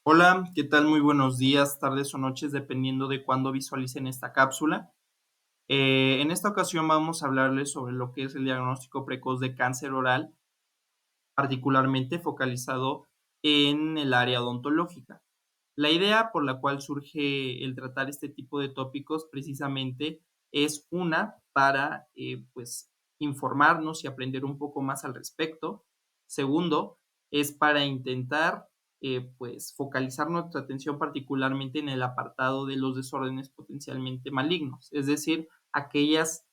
Hola, ¿qué tal? Muy buenos días, tardes o noches, dependiendo de cuándo visualicen esta cápsula. En esta ocasión vamos a hablarles sobre lo que es el diagnóstico precoz de cáncer oral, particularmente focalizado en el área odontológica. La idea por la cual surge el tratar este tipo de tópicos precisamente es una para pues informarnos y aprender un poco más al respecto. Segundo, es para intentar pues focalizar nuestra atención particularmente en el apartado de los desórdenes potencialmente malignos, es decir, aquellas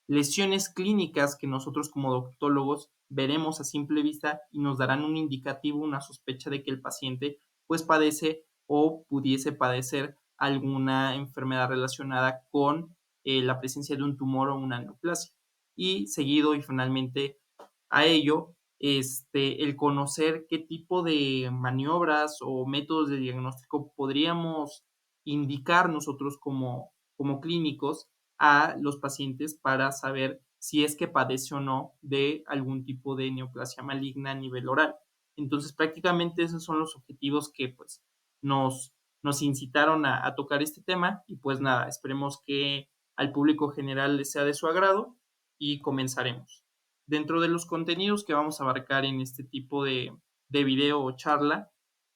lesiones clínicas que nosotros como odontólogos veremos a simple vista y nos darán un indicativo, una sospecha de que el paciente pues padece o pudiese padecer alguna enfermedad relacionada con la presencia de un tumor o una neoplasia. Y seguido y finalmente a ello, el conocer qué tipo de maniobras o métodos de diagnóstico podríamos indicar nosotros como clínicos a los pacientes para saber si es que padece o no de algún tipo de neoplasia maligna a nivel oral. Entonces, prácticamente esos son los objetivos que pues nos, nos incitaron a tocar este tema y pues nada, esperemos que al público general les sea de su agrado y comenzaremos. Dentro de los contenidos que vamos a abarcar en este tipo de video o charla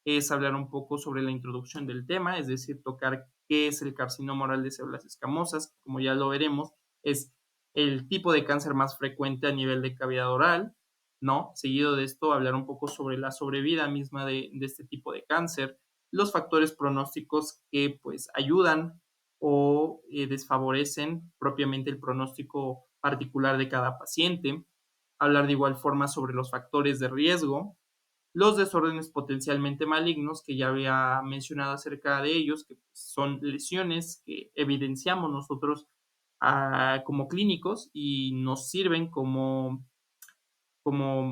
es hablar un poco sobre la introducción del tema, es decir, tocar qué es el carcinoma oral de células escamosas, como ya lo veremos, es el tipo de cáncer más frecuente a nivel de cavidad oral, ¿no? Seguido de esto, hablar un poco sobre la sobrevida misma de este tipo de cáncer, los factores pronósticos que pues ayudan o desfavorecen propiamente el pronóstico particular de cada paciente, hablar de igual forma sobre los factores de riesgo, los desórdenes potencialmente malignos, que ya había mencionado acerca de ellos, que son lesiones que evidenciamos nosotros como clínicos y nos sirven como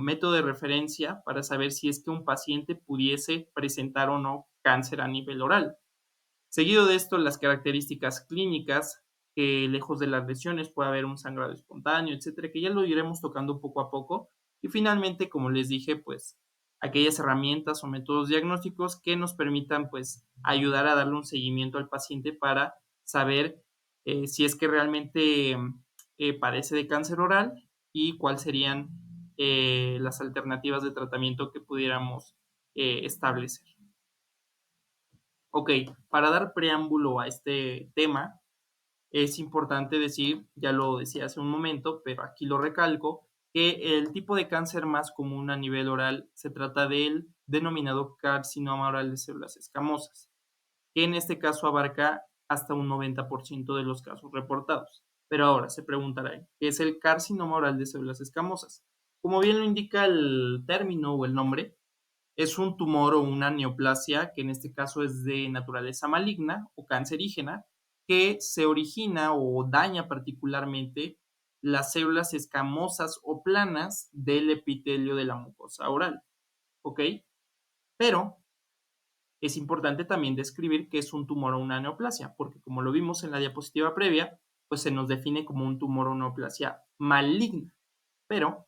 método de referencia para saber si es que un paciente pudiese presentar o no cáncer a nivel oral. Seguido de esto, las características clínicas, que lejos de las lesiones puede haber un sangrado espontáneo, etcétera, que ya lo iremos tocando poco a poco. Y finalmente, como les dije, pues aquellas herramientas o métodos diagnósticos que nos permitan pues ayudar a darle un seguimiento al paciente para saber si es que realmente padece de cáncer oral y cuáles serían las alternativas de tratamiento que pudiéramos establecer. Ok, para dar preámbulo a este tema, es importante decir, ya lo decía hace un momento, pero aquí lo recalco, que el tipo de cáncer más común a nivel oral se trata del denominado carcinoma oral de células escamosas, que en este caso abarca hasta un 90% de los casos reportados. Pero ahora se preguntará, ¿qué es el carcinoma oral de células escamosas? Como bien lo indica el término o el nombre, es un tumor o una neoplasia, que en este caso es de naturaleza maligna o cancerígena, que se origina o daña particularmente las células escamosas o planas del epitelio de la mucosa oral, ¿ok? Pero es importante también describir qué es un tumor o una neoplasia, porque como lo vimos en la diapositiva previa, pues se nos define como un tumor o neoplasia maligna. Pero,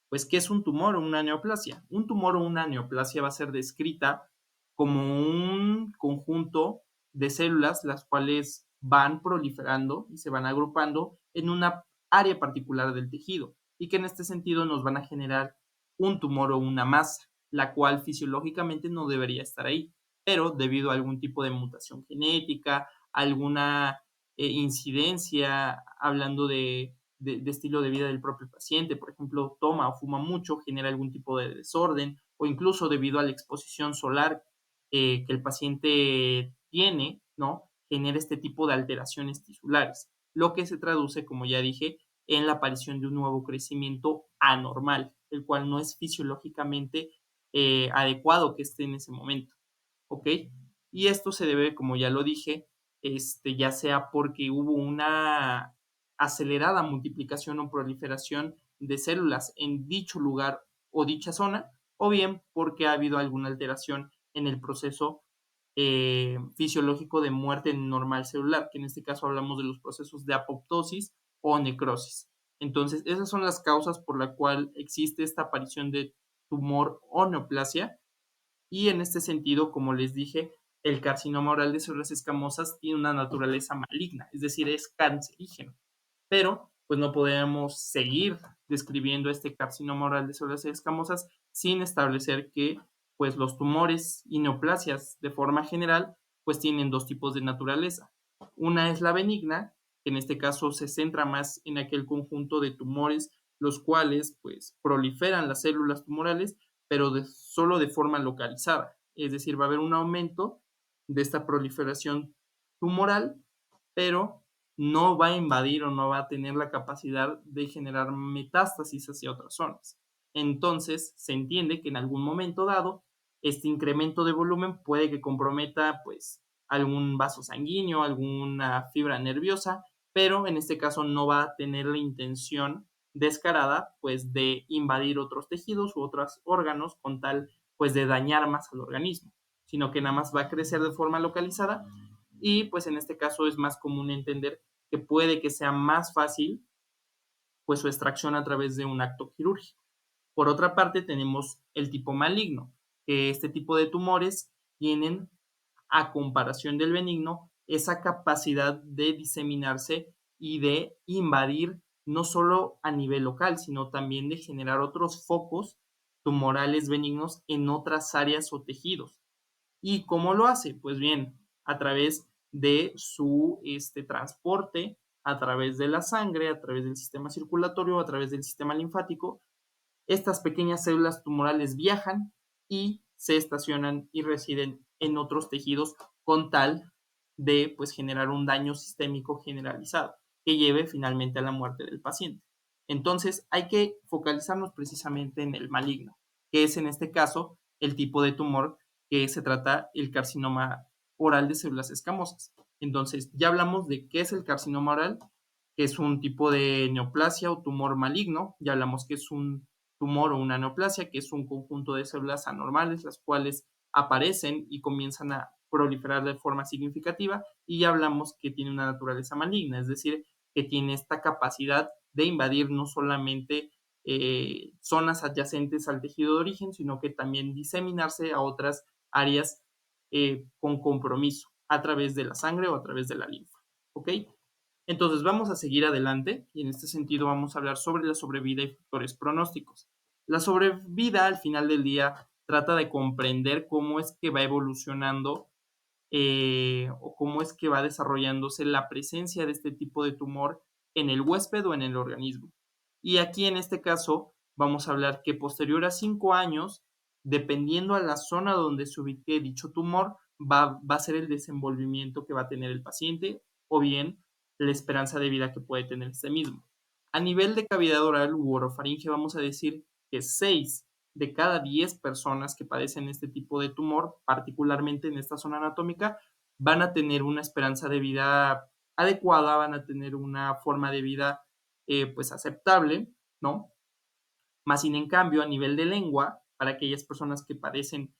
pues, ¿qué es un tumor o una neoplasia? Un tumor o una neoplasia va a ser descrita como un conjunto de células las cuales van proliferando y se van agrupando en una área particular del tejido y que en este sentido nos van a generar un tumor o una masa, la cual fisiológicamente no debería estar ahí, pero debido a algún tipo de mutación genética, alguna incidencia, hablando de estilo de vida del propio paciente, por ejemplo, toma o fuma mucho, genera algún tipo de desorden, o incluso debido a la exposición solar que el paciente tiene, ¿no? Genera este tipo de alteraciones tisulares, lo que se traduce, como ya dije, en la aparición de un nuevo crecimiento anormal, el cual no es fisiológicamente adecuado que esté en ese momento, ¿ok? Y esto se debe, como ya lo dije, ya sea porque hubo una acelerada multiplicación o proliferación de células en dicho lugar o dicha zona, o bien porque ha habido alguna alteración en el proceso fisiológico de muerte normal celular, que en este caso hablamos de los procesos de apoptosis o necrosis. Entonces, esas son las causas por la cual existe esta aparición de tumor o neoplasia Y en este sentido, como les dije, el carcinoma oral de células escamosas tiene una naturaleza maligna, es decir, es cancerígeno. Pero, pues no podemos seguir describiendo este carcinoma oral de células escamosas sin establecer que, pues los tumores y neoplasias de forma general, pues tienen dos tipos de naturaleza. Una es la benigna, que en este caso se centra más en aquel conjunto de tumores los cuales pues proliferan las células tumorales, pero solo de forma localizada. Es decir, va a haber un aumento de esta proliferación tumoral, pero no va a invadir o no va a tener la capacidad de generar metástasis hacia otras zonas. Entonces, se entiende que en algún momento dado, este incremento de volumen puede que comprometa pues algún vaso sanguíneo, alguna fibra nerviosa, pero en este caso no va a tener la intención descarada pues de invadir otros tejidos u otros órganos con tal pues de dañar más al organismo, sino que nada más va a crecer de forma localizada y pues en este caso es más común entender que puede que sea más fácil pues su extracción a través de un acto quirúrgico. Por otra parte, tenemos el tipo maligno, que este tipo de tumores tienen, a comparación del benigno, esa capacidad de diseminarse y de invadir no solo a nivel local, sino también de generar otros focos tumorales benignos en otras áreas o tejidos. ¿Y cómo lo hace? Pues bien, a través de su transporte, a través de la sangre, a través del sistema circulatorio, a través del sistema linfático. Estas pequeñas células tumorales viajan y se estacionan y residen en otros tejidos con tal de pues, generar un daño sistémico generalizado que lleve finalmente a la muerte del paciente. Entonces hay que focalizarnos precisamente en el maligno, que es en este caso el tipo de tumor que se trata el carcinoma oral de células escamosas. Entonces ya hablamos de qué es el carcinoma oral, que es un tipo de neoplasia o tumor maligno, ya hablamos que es un tumor o una neoplasia, que es un conjunto de células anormales, las cuales aparecen y comienzan a proliferar de forma significativa, y ya hablamos que tiene una naturaleza maligna, es decir, que tiene esta capacidad de invadir no solamente zonas adyacentes al tejido de origen, sino que también diseminarse a otras áreas con compromiso a través de la sangre o a través de la linfa. ¿Ok? Entonces vamos a seguir adelante y en este sentido vamos a hablar sobre la sobrevida y factores pronósticos. La sobrevida al final del día trata de comprender cómo es que va evolucionando o cómo es que va desarrollándose la presencia de este tipo de tumor en el huésped o en el organismo. Y aquí en este caso vamos a hablar que posterior a 5 años, dependiendo a la zona donde se ubique dicho tumor, va a ser el desenvolvimiento que va a tener el paciente o bien la esperanza de vida que puede tener este mismo. A nivel de cavidad oral u orofaringe vamos a decir que 6 de cada 10 personas que padecen este tipo de tumor, particularmente en esta zona anatómica, van a tener una esperanza de vida adecuada, van a tener una forma de vida pues aceptable, ¿no? Más sin en cambio, a nivel de lengua, para aquellas personas que padecen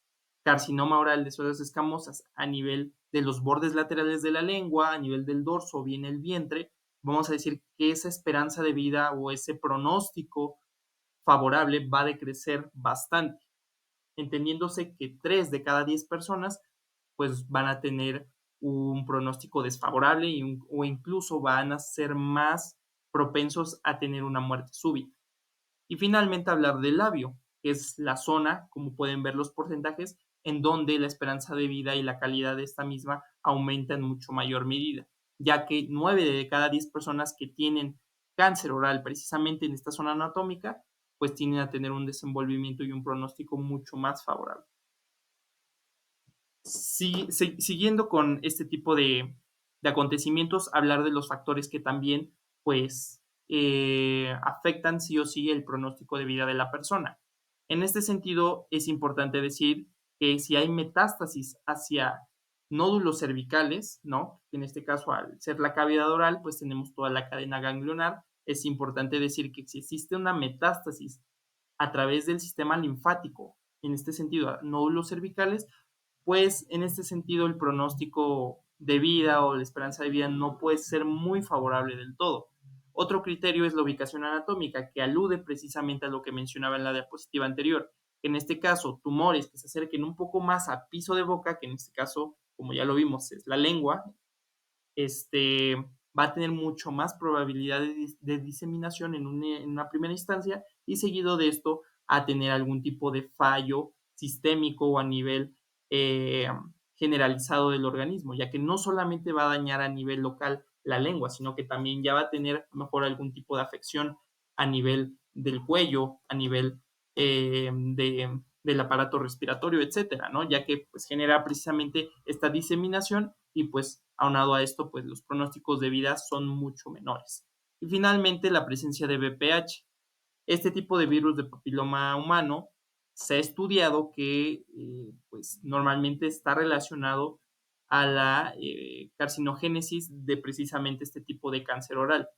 carcinoma oral de células escamosas a nivel de los bordes laterales de la lengua, a nivel del dorso o bien el vientre, vamos a decir que esa esperanza de vida o ese pronóstico favorable va a decrecer bastante, entendiéndose que 3 de cada 10 personas pues van a tener un pronóstico desfavorable o incluso van a ser más propensos a tener una muerte súbita. Y finalmente hablar del labio, que es la zona, como pueden ver los porcentajes, en donde la esperanza de vida y la calidad de esta misma aumenta en mucho mayor medida, ya que 9 de cada 10 personas que tienen cáncer oral precisamente en esta zona anatómica, pues tienden a tener un desenvolvimiento y un pronóstico mucho más favorable. Siguiendo con este tipo de acontecimientos, hablar de los factores que también, pues, afectan sí o sí el pronóstico de vida de la persona. En este sentido, es importante decir que si hay metástasis hacia nódulos cervicales, ¿no? En este caso, al ser la cavidad oral, pues tenemos toda la cadena ganglionar. Es importante decir que si existe una metástasis a través del sistema linfático, en este sentido, a nódulos cervicales, pues en este sentido el pronóstico de vida o la esperanza de vida no puede ser muy favorable del todo. Otro criterio es la ubicación anatómica, que alude precisamente a lo que mencionaba en la diapositiva anterior, que en este caso tumores que se acerquen un poco más a piso de boca, que en este caso, como ya lo vimos, es la lengua, este, va a tener mucho más probabilidad de diseminación en una primera instancia y seguido de esto a tener algún tipo de fallo sistémico o a nivel eh, generalizado del organismo, ya que no solamente va a dañar a nivel local la lengua, sino que también ya va a tener a lo mejor algún tipo de afección a nivel del cuello, a nivel del aparato respiratorio, etcétera, ¿no? Ya que pues genera precisamente esta diseminación y pues aunado a esto, pues los pronósticos de vida son mucho menores. Y finalmente, la presencia de VPH. Este tipo de virus de papiloma humano se ha estudiado que pues normalmente está relacionado a la carcinogénesis de precisamente este tipo de cáncer oral.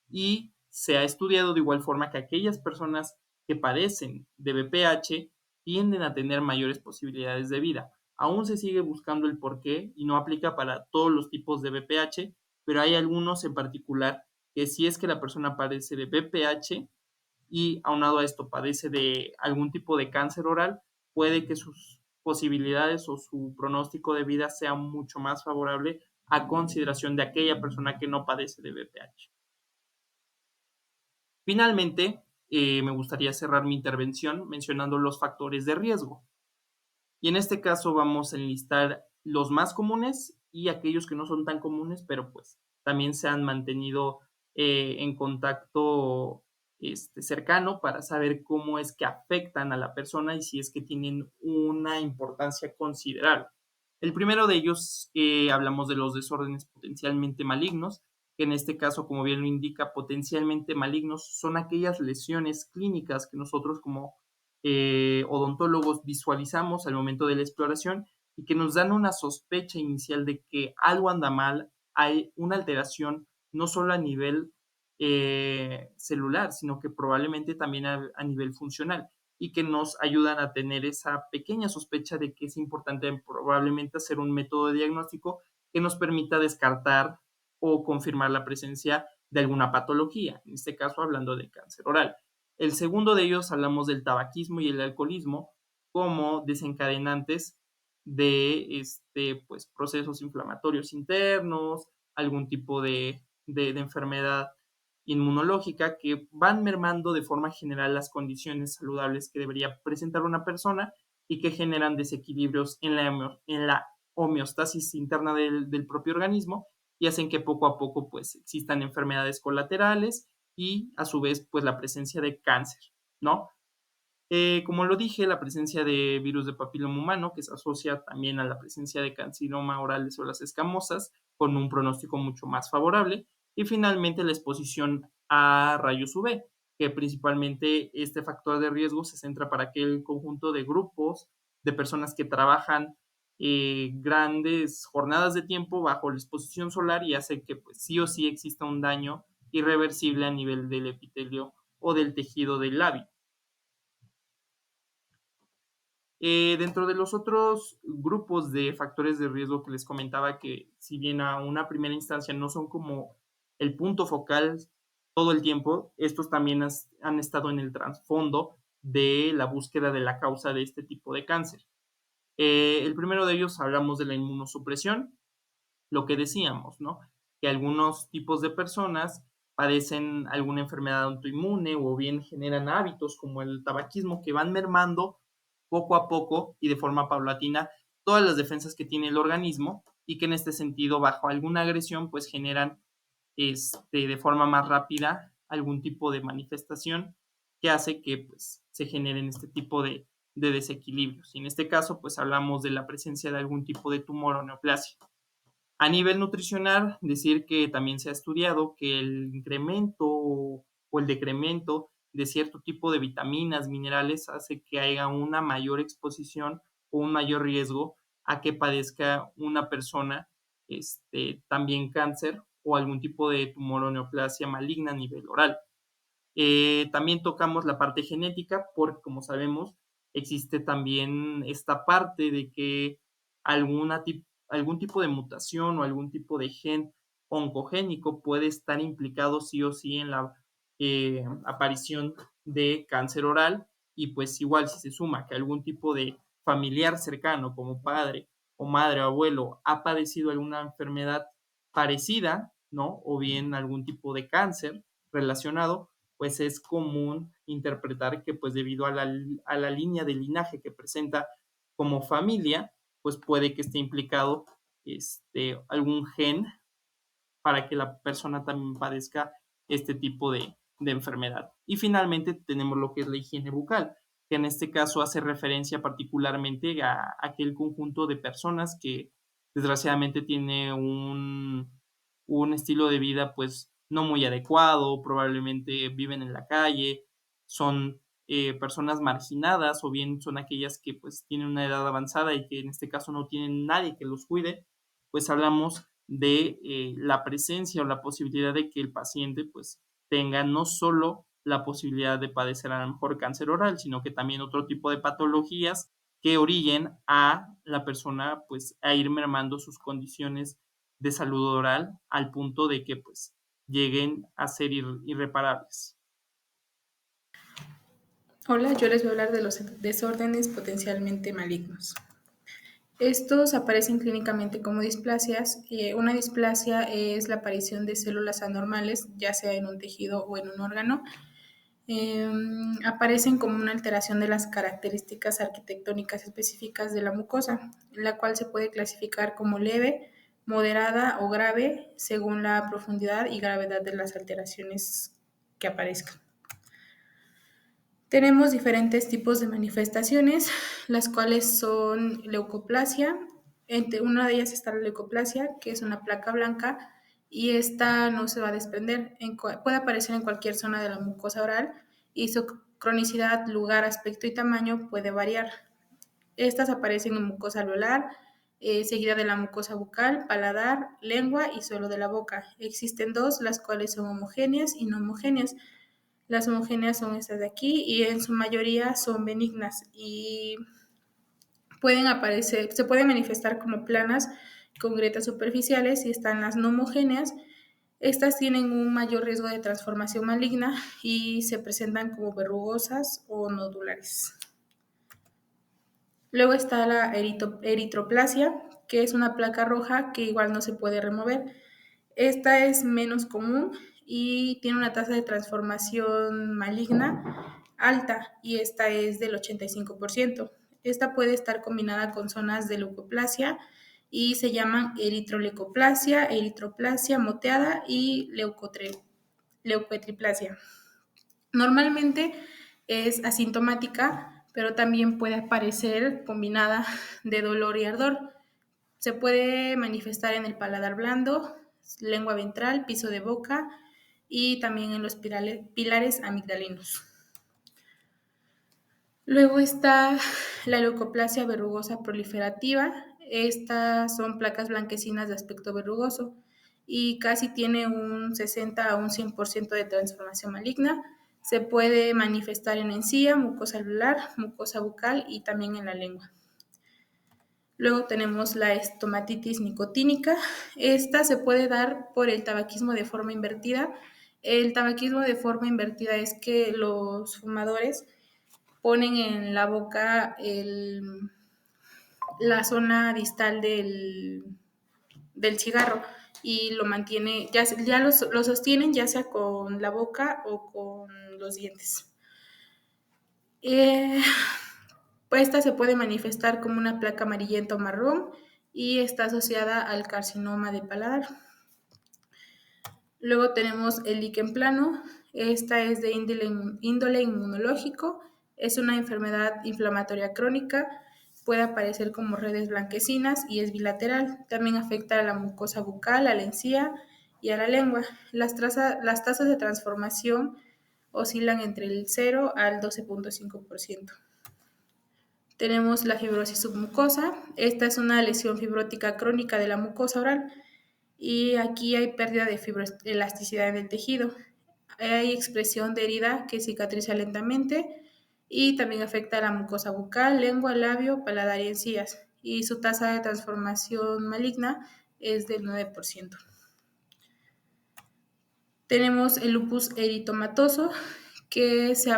Y se ha estudiado de igual forma que aquellas personas que padecen de VPH tienden a tener mayores posibilidades de vida. Aún se sigue buscando el porqué y no aplica para todos los tipos de VPH, pero hay algunos en particular que si es que la persona padece de VPH y aunado a esto padece de algún tipo de cáncer oral, puede que sus posibilidades o su pronóstico de vida sea mucho más favorable a consideración de aquella persona que no padece de VPH. Finalmente, me gustaría cerrar mi intervención mencionando los factores de riesgo. Y en este caso vamos a enlistar los más comunes y aquellos que no son tan comunes, pero pues también se han mantenido en contacto cercano para saber cómo es que afectan a la persona y si es que tienen una importancia considerable. El primero de ellos, hablamos de los desórdenes potencialmente malignos, que en este caso, como bien lo indica, potencialmente malignos son aquellas lesiones clínicas que nosotros como odontólogos visualizamos al momento de la exploración y que nos dan una sospecha inicial de que algo anda mal, hay una alteración no solo a nivel celular, sino que probablemente también a nivel funcional y que nos ayudan a tener esa pequeña sospecha de que es importante probablemente hacer un método de diagnóstico que nos permita descartar o confirmar la presencia de alguna patología, en este caso hablando de cáncer oral. El segundo de ellos hablamos del tabaquismo y el alcoholismo como desencadenantes de pues, procesos inflamatorios internos, algún tipo de enfermedad inmunológica que van mermando de forma general las condiciones saludables que debería presentar una persona y que generan desequilibrios en la homeostasis interna del propio organismo y hacen que poco a poco pues existan enfermedades colaterales y a su vez pues la presencia de cáncer, ¿no? Como lo dije, la presencia de virus de papiloma humano, que se asocia también a la presencia de carcinoma oral de células escamosas, con un pronóstico mucho más favorable. Y finalmente la exposición a rayos UV, que principalmente este factor de riesgo se centra para aquel conjunto de grupos de personas que trabajan grandes jornadas de tiempo bajo la exposición solar y hace que pues, sí o sí exista un daño irreversible a nivel del epitelio o del tejido del labio. Dentro de los otros grupos de factores de riesgo que les comentaba que si bien a una primera instancia no son como el punto focal todo el tiempo, estos también han estado en el trasfondo de la búsqueda de la causa de este tipo de cáncer. El primero de ellos hablamos de la inmunosupresión, lo que decíamos, ¿no? Que algunos tipos de personas padecen alguna enfermedad autoinmune o bien generan hábitos como el tabaquismo que van mermando poco a poco y de forma paulatina todas las defensas que tiene el organismo y que en este sentido bajo alguna agresión pues generan de forma más rápida algún tipo de manifestación que hace que pues se generen este tipo de desequilibrios. Y en este caso pues hablamos de la presencia de algún tipo de tumor o neoplasia. A nivel nutricional, decir que también se ha estudiado que el incremento o el decremento de cierto tipo de vitaminas, minerales, hace que haya una mayor exposición o un mayor riesgo a que padezca una persona también cáncer o algún tipo de tumor o neoplasia maligna a nivel oral. También tocamos la parte genética porque, como sabemos, existe también esta parte de que algún tipo de mutación o algún tipo de gen oncogénico puede estar implicado sí o sí en la aparición de cáncer oral y pues igual si se suma que algún tipo de familiar cercano como padre o madre o abuelo ha padecido alguna enfermedad parecida, ¿no? O bien algún tipo de cáncer relacionado, pues es común interpretar que pues debido a la línea de linaje que presenta como familia, pues puede que esté implicado algún gen para que la persona también padezca este tipo de enfermedad. Y finalmente tenemos lo que es la higiene bucal, que en este caso hace referencia particularmente a aquel conjunto de personas que desgraciadamente tiene un estilo de vida pues no muy adecuado, probablemente viven en la calle, son personas marginadas o bien son aquellas que pues tienen una edad avanzada y que en este caso no tienen nadie que los cuide, pues hablamos de la presencia o la posibilidad de que el paciente pues tenga no solo la posibilidad de padecer a lo mejor cáncer oral, sino que también otro tipo de patologías que orillen a la persona pues a ir mermando sus condiciones de salud oral al punto de que pues lleguen a ser irreparables. Hola, yo les voy a hablar de los desórdenes potencialmente malignos. Estos aparecen clínicamente como displasias. Una displasia es la aparición de células anormales, ya sea en un tejido o en un órgano. Aparecen como una alteración de las características arquitectónicas específicas de la mucosa, la cual se puede clasificar como leve, moderada o grave según la profundidad y gravedad de las alteraciones que aparezcan. Tenemos diferentes tipos de manifestaciones, las cuales son leucoplasia. Entre una de ellas está la leucoplasia, que es una placa blanca y esta no se va a desprender. Puede aparecer en cualquier zona de la mucosa oral y su cronicidad, lugar, aspecto y tamaño puede variar. Estas aparecen en mucosa alveolar, seguida de la mucosa bucal, paladar, lengua y suelo de la boca. Existen dos, las cuales son homogéneas y no homogéneas. Las homogéneas son estas de aquí y en su mayoría son benignas y pueden aparecer, se pueden manifestar como planas con grietas superficiales y están las no homogéneas. Estas tienen un mayor riesgo de transformación maligna y se presentan como verrugosas o nodulares. Luego está la eritroplasia, que es una placa roja que igual no se puede remover. Esta es menos común y tiene una tasa de transformación maligna alta y esta es del 85%. Esta puede estar combinada con zonas de leucoplasia y se llaman eritroleucoplasia, eritroplasia moteada y leucotriplasia. Normalmente es asintomática, pero también puede aparecer combinada de dolor y ardor. Se puede manifestar en el paladar blando, lengua ventral, piso de boca y también en los pilares amigdalinos. Luego está la leucoplasia verrugosa proliferativa. Estas son placas blanquecinas de aspecto verrugoso y casi tiene un 60 a un 100% de transformación maligna. Se puede manifestar en encía, mucosa alveolar, mucosa bucal y también en la lengua. Luego tenemos la estomatitis nicotínica. Esta se puede dar por el tabaquismo de forma invertida. El tabaquismo de forma invertida es que los fumadores ponen en la boca la zona distal del cigarro y lo mantiene, ya lo sostienen ya sea con la boca o con los dientes. Esta se puede manifestar como una placa amarillenta o marrón y está asociada al carcinoma de paladar. Luego tenemos el líquen plano. Esta es de índole inmunológico. Es una enfermedad inflamatoria crónica. Puede aparecer como redes blanquecinas y es bilateral. También afecta a la mucosa bucal, a la encía y a la lengua. Las tasas de transformación oscilan entre el 0 al 12.5%. Tenemos la fibrosis submucosa. Esta es una lesión fibrótica crónica de la mucosa oral y aquí hay pérdida de fibroelasticidad en el tejido. Hay expresión de herida que cicatriza lentamente y también afecta a la mucosa bucal, lengua, labio, paladar y encías. Y su tasa de transformación maligna es del 9%. Tenemos el lupus eritomatoso, que se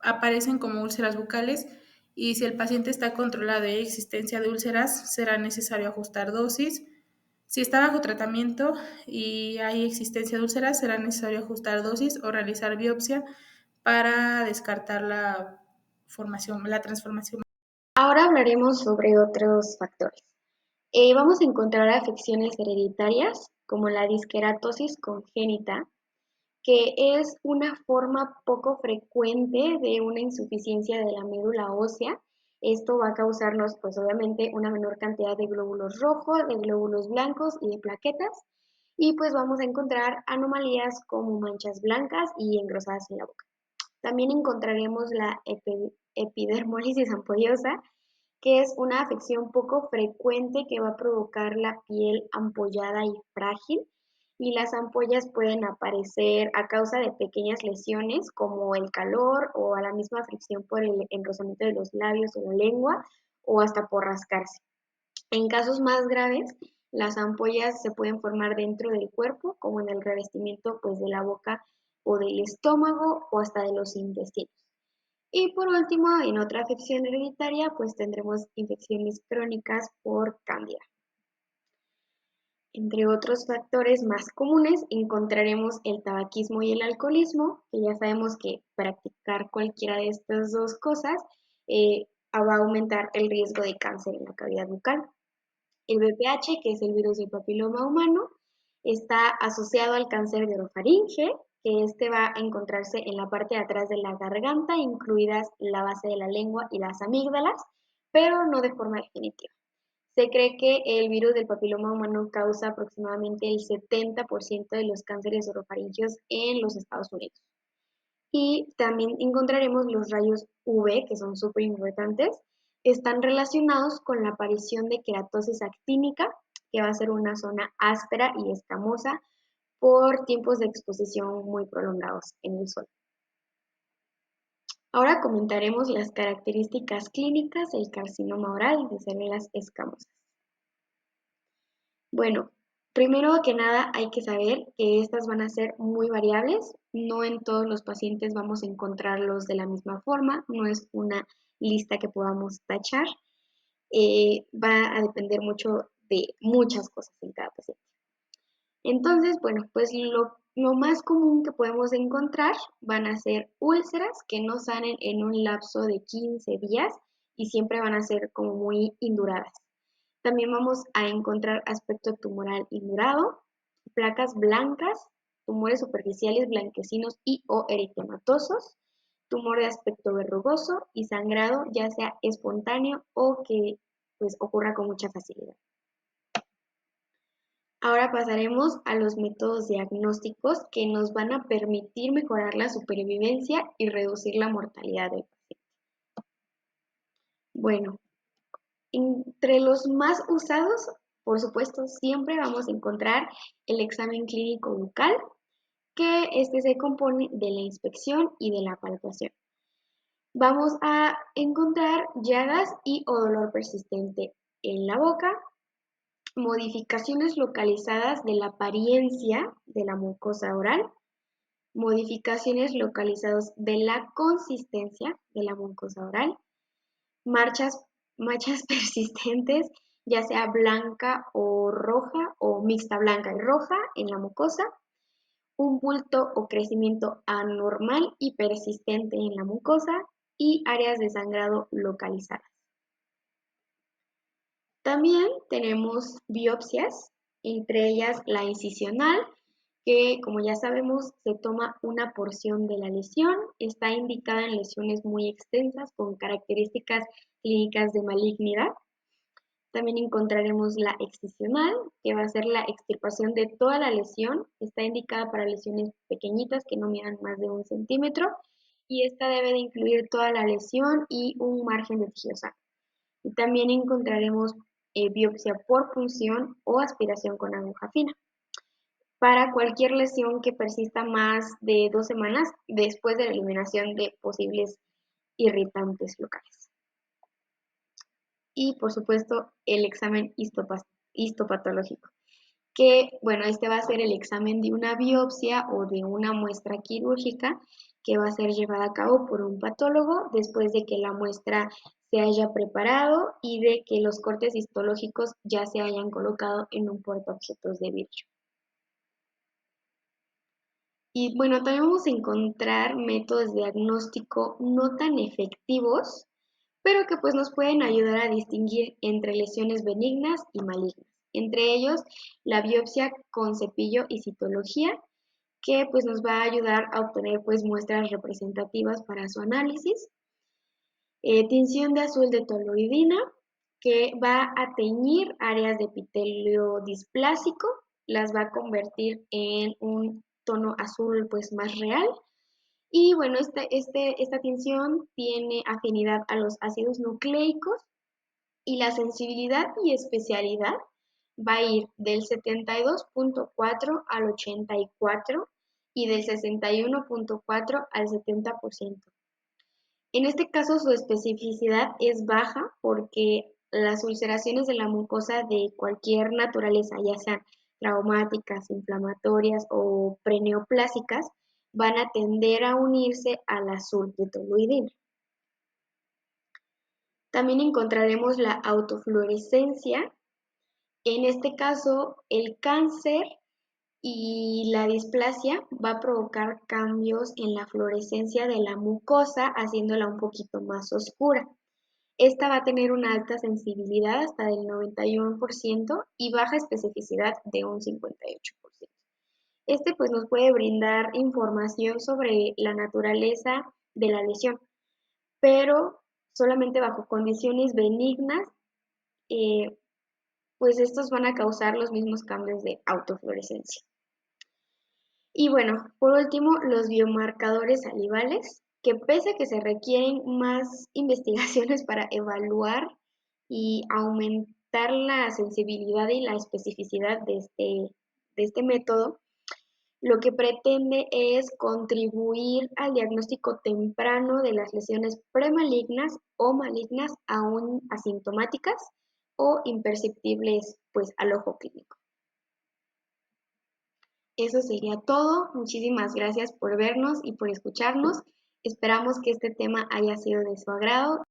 aparecen como úlceras bucales y si el paciente está controlado y hay existencia de úlceras, será necesario ajustar dosis. Si está bajo tratamiento y hay existencia de úlceras, será necesario ajustar dosis o realizar biopsia para descartar la transformación. Ahora hablaremos sobre otros factores. Vamos a encontrar afecciones hereditarias como la disqueratosis congénita, que es una forma poco frecuente de una insuficiencia de la médula ósea. Esto va a causarnos, pues obviamente, una menor cantidad de glóbulos rojos, de glóbulos blancos y de plaquetas. Y pues vamos a encontrar anomalías como manchas blancas y engrosadas en la boca. También encontraremos la epidermólisis ampollosa, que es una afección poco frecuente que va a provocar la piel ampollada y frágil, y las ampollas pueden aparecer a causa de pequeñas lesiones como el calor o a la misma fricción por el enrosamiento de los labios o la lengua o hasta por rascarse. En casos más graves, las ampollas se pueden formar dentro del cuerpo, como en el revestimiento pues, de la boca o del estómago o hasta de los intestinos. Y por último, en otra afección hereditaria, pues tendremos infecciones crónicas por cándida. Entre otros factores más comunes encontraremos el tabaquismo y el alcoholismo, que ya sabemos que practicar cualquiera de estas dos cosas va a aumentar el riesgo de cáncer en la cavidad bucal. El VPH, que es el virus del papiloma humano, está asociado al cáncer de orofaringe, que este va a encontrarse en la parte de atrás de la garganta, incluidas la base de la lengua y las amígdalas, pero no de forma definitiva. Se cree que el virus del papiloma humano causa aproximadamente el 70% de los cánceres orofaringeos en los Estados Unidos. Y también encontraremos los rayos UV, que son súper importantes. Están relacionados con la aparición de queratosis actínica, que va a ser una zona áspera y escamosa por tiempos de exposición muy prolongados en el sol. Ahora comentaremos las características clínicas del carcinoma oral de células escamosas. Bueno, primero que nada hay que saber que estas van a ser muy variables, no en todos los pacientes vamos a encontrarlos de la misma forma, no es una lista que podamos tachar, va a depender mucho de muchas cosas en cada paciente. Entonces, bueno, pues lo más común que podemos encontrar van a ser úlceras que no salen en un lapso de 15 días y siempre van a ser como muy induradas. También vamos a encontrar aspecto tumoral indurado, placas blancas, tumores superficiales blanquecinos y o eritematosos, tumor de aspecto verrugoso y sangrado ya sea espontáneo o que pues ocurra con mucha facilidad. Ahora pasaremos a los métodos diagnósticos que nos van a permitir mejorar la supervivencia y reducir la mortalidad del paciente. Bueno, entre los más usados, por supuesto, siempre vamos a encontrar el examen clínico bucal, que este se compone de la inspección y de la palpación. Vamos a encontrar llagas y o dolor persistente en la boca, modificaciones localizadas de la apariencia de la mucosa oral, modificaciones localizadas de la consistencia de la mucosa oral, manchas persistentes, ya sea blanca o roja o mixta blanca y roja en la mucosa, un bulto o crecimiento anormal y persistente en la mucosa y áreas de sangrado localizadas. También tenemos biopsias, entre ellas la incisional, que como ya sabemos se toma una porción de la lesión, está indicada en lesiones muy extensas con características clínicas de malignidad. También encontraremos la excisional, que va a ser la extirpación de toda la lesión, está indicada para lesiones pequeñitas que no midan más de 1 centímetro y esta debe de incluir toda la lesión y un margen de tejido sano. Y también encontraremos biopsia por punción o aspiración con aguja fina para cualquier lesión que persista más de 2 semanas después de la eliminación de posibles irritantes locales. Y por supuesto el examen histopatológico, que bueno, este va a ser el examen de una biopsia o de una muestra quirúrgica que va a ser llevada a cabo por un patólogo después de que la muestra se haya preparado y de que los cortes histológicos ya se hayan colocado en un portaobjetos de vidrio. Y bueno, también vamos a encontrar métodos de diagnóstico no tan efectivos, pero que pues nos pueden ayudar a distinguir entre lesiones benignas y malignas. Entre ellos, la biopsia con cepillo y citología, que pues nos va a ayudar a obtener pues muestras representativas para su análisis. Tinción de azul de toluidina, que va a teñir áreas de epitelio displásico, las va a convertir en un tono azul pues más real. Y bueno, esta tinción tiene afinidad a los ácidos nucleicos y la sensibilidad y especialidad va a ir del 72.4 al 84 y del 61.4 al 70%. En este caso su especificidad es baja porque las ulceraciones de la mucosa de cualquier naturaleza, ya sean traumáticas, inflamatorias o preneoplásicas, van a tender a unirse al azul de toluidina. También encontraremos la autofluorescencia. En este caso, el cáncer y la displasia va a provocar cambios en la fluorescencia de la mucosa, haciéndola un poquito más oscura. Esta va a tener una alta sensibilidad hasta del 91% y baja especificidad de un 58%. Este pues nos puede brindar información sobre la naturaleza de la lesión, pero solamente bajo condiciones benignas, pues estos van a causar los mismos cambios de autofluorescencia. Y bueno, por último, los biomarcadores salivales, que pese a que se requieren más investigaciones para evaluar y aumentar la sensibilidad y la especificidad de este método, lo que pretende es contribuir al diagnóstico temprano de las lesiones premalignas o malignas aún asintomáticas o imperceptibles pues al ojo clínico. Eso sería todo. Muchísimas gracias por vernos y por escucharnos. Esperamos que este tema haya sido de su agrado.